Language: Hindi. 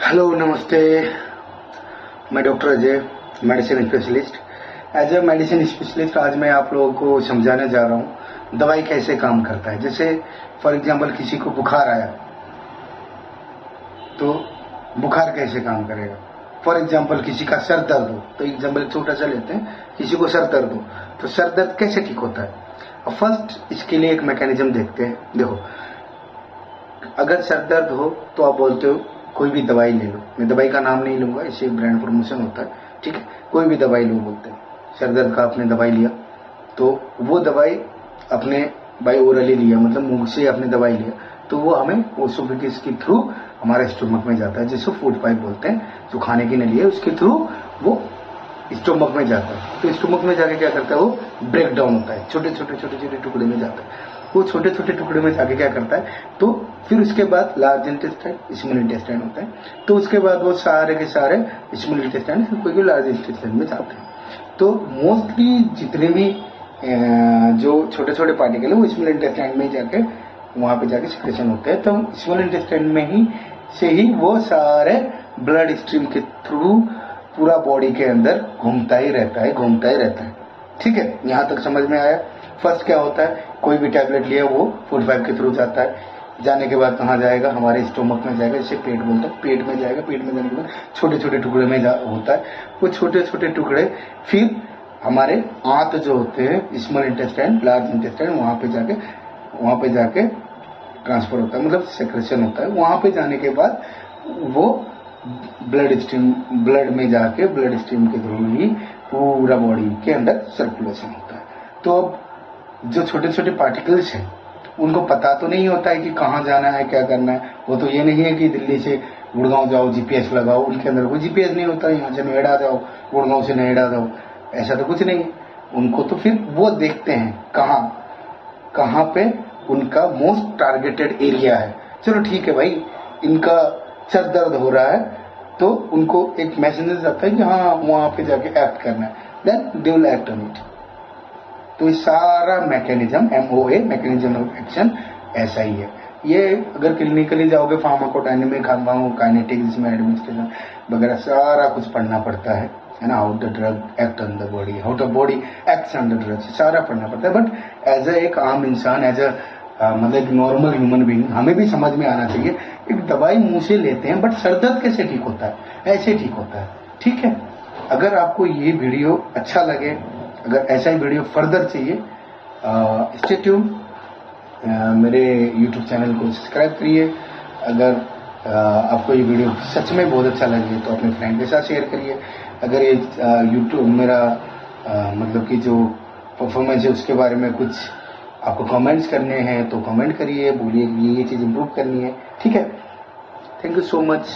हेलो, नमस्ते। मैं doctor Ajay, medicine specialist. As a medicine specialist आज मैं आप लोगों को समझाने जा रहा हूँ दवाई कैसे काम करता है। जैसे फॉर एग्जांपल किसी को बुखार आया तो बुखार कैसे काम करेगा। फॉर एग्जांपल किसी का सर दर्द हो, तो एग्जांपल छोटा सा लेते हैं, किसी को सर दर्द हो तो सर दर्द कैसे ठीक होता है। अब फर्स्ट इसके लिए एक मैकेनिज्म देखते हैं। देखो, अगर सर दर्द हो तो आप बोलते हो कोई भी दवाई ले लो। मैं दवाई का नाम नहीं लूंगा, इससे ब्रांड प्रमोशन होता है, ठीक है। कोई भी दवाई लो बोलते हैं। सर दर्द का आपने दवाई लिया तो वो दवाई अपने बाई ओरली लिया, मतलब मुंह से आपने दवाई लिया तो वो हमें ओसोफेगिस के थ्रू हमारे स्टोमक में जाता है, जिसको फूड पाइप बोलते हैं। जो खाने की नली है उसके थ्रू वो स्टोमक में जाता है। तो स्टोमक में जाके क्या करता है, वो ब्रेक डाउन होता है, छोटे छोटे टुकड़े में जाता है। वो छोटे छोटे टुकड़े में जाके क्या करता है, तो फिर उसके बाद लार्ज इंटेस्टाइन, स्मॉल इंटेस्टाइन होता है। तो उसके बाद वो सारे के सारे स्मॉल इंटेस्टाइन कोई लार्ज इंटेस्टाइन में जाते हैं। तो मोस्टली जितने भी जो छोटे छोटे पार्टिकल है वो स्मॉल इंटेस्टाइन में जाके वहां पे जाके सिक्रेशन होते हैं। तो स्मॉल इंटेस्टाइन में ही से ही वो सारे ब्लड स्ट्रीम के थ्रू पूरा बॉडी के अंदर घूमता ही रहता है। ठीक है, यहाँ तक समझ में आया। फर्स्ट क्या होता है, कोई भी टैबलेट लिया वो फूड पाइप के थ्रू जाता है। जाने के बाद कहाँ जाएगा, हमारे स्टोमक में जाएगा, जिसे पेट बोलते हैं। पेट में जाएगा, पेट में जाने के बाद छोटे छोटे टुकड़े में होता है। वो छोटे छोटे टुकड़े फिर हमारे आंत जो होते हैं, स्मॉल इंटेस्टाइन, लार्ज इंटेस्टाइन, वहां पे जाके ट्रांसफर होता है, मतलब सेक्रेशन होता है। वहां पे जाने के बाद वो ब्लड में जाके ब्लड स्ट्रीम के थ्रू ही पूरा बॉडी के अंदर सर्कुलेशन होता है। तो अब जो छोटे छोटे पार्टिकल्स हैं उनको पता तो नहीं होता है कि कहाँ जाना है, क्या करना है। वो तो ये नहीं है कि दिल्ली से गुड़गांव जाओ जीपीएस लगाओ, उनके अंदर कोई जीपीएस नहीं होता। यहाँ से नोएडा जाओ, गुड़गांव से नोएडा जाओ, ऐसा तो कुछ नहीं है। उनको तो फिर वो देखते हैं कहाँ पे उनका मोस्ट टारगेटेड एरिया है। चलो ठीक है भाई, इनका सर दर्द हो रहा है तो उनको एक मैसेज आता है कि हाँ वहां पे जाके एक्ट करना है, then they will act on it. तो ये सारा mechanism MOA, mechanism of action, ऐसा ही है। ये अगर क्लिनिकली जाओगे फार्माकोडायनेमिक, काइनेटिक्स, जिसमें एडमिनिस्ट्रेशन वगैरह सारा कुछ पढ़ना पड़ता है ना। How the drug act on the body, how the body acts on the drug, सारा पढ़ना पड़ता है। बट एज ए एक आम इंसान, एज अ मतलब एक नॉर्मल ह्यूमन बीइंग, हमें भी समझ में आना चाहिए। एक दवाई मुंह से लेते हैं बट सर दर्द कैसे ठीक होता है, ऐसे ठीक होता है। ठीक है, अगर आपको ये वीडियो अच्छा लगे, अगर ऐसा ही वीडियो फर्दर चाहिए, स्टे ट्यून, मेरे YouTube चैनल को सब्सक्राइब करिए। अगर आपको ये वीडियो सच में बहुत अच्छा लगे तो अपने फ्रेंड के साथ शेयर करिए। अगर ये YouTube मेरा मतलब कि जो परफॉर्मेंस है उसके बारे में कुछ आपको कमेंट्स करने हैं तो कमेंट करिए, बोलिए कि ये चीज़ इम्प्रूव करनी है। ठीक है, थैंक यू सो मच।